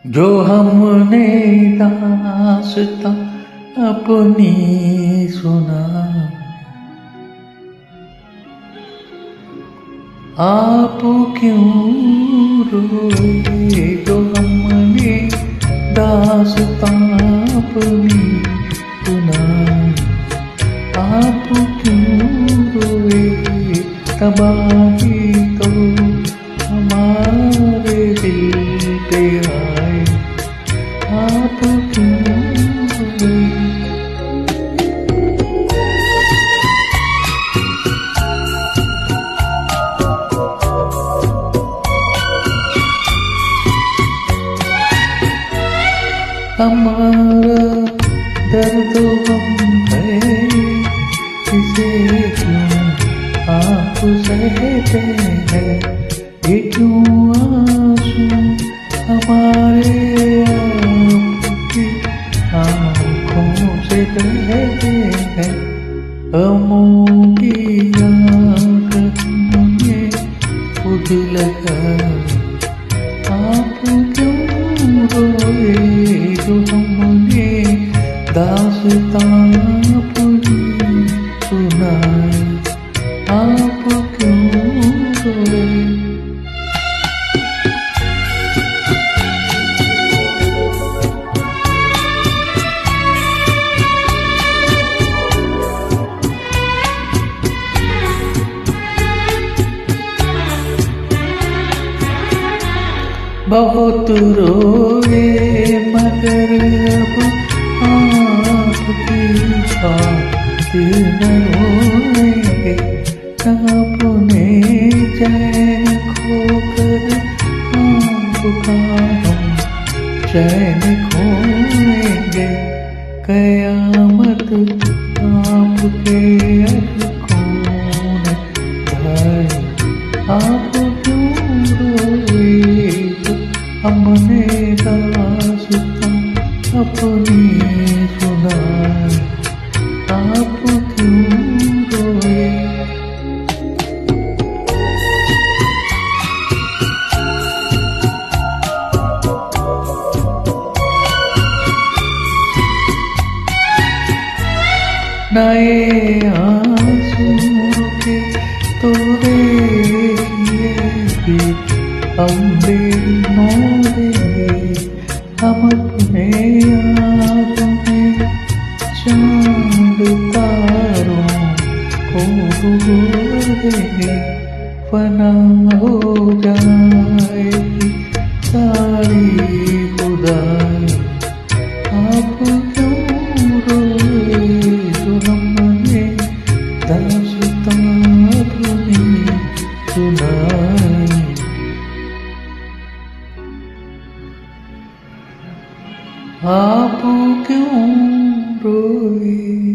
जो हमने दास्तां अपनी सुना, आप क्यों रोए। जो हमने दास्तां अपनी सुना, आप क्यों रोए। तबाही तो हमारे दिल पे आए, आप क्यों रोए। हमारा दर्द गम है, इसे क्यों आप सहते हैं। ये क्यों आंसू हमारे आपकी आँखों से बहते हैं। गमों की आग हमें खुद लगा, आप क्यों रोए। जो हमने दास्तां अपनी सुनाई, आप क्यों रोए। बहुत रोए मगर अब आपकी बात न रोएंगे। अपने चैन खोकर आपका हम चैन खोएंगे। कयामत आपके अटकों ने ढाई, आप क्यों रोए। हमने दास्तां अपनी सुनाई, आप क्यों रोए। नए आंसू के तो देखिए भी हम बेनोरे। हम अपने याद में चांद तारों को डुबो देंगे। फना हो जाएगी सारी खुदाई, आप क्यों रोए। जो हमने दास्तां अपनी सुनाई, आप क्यों रोए।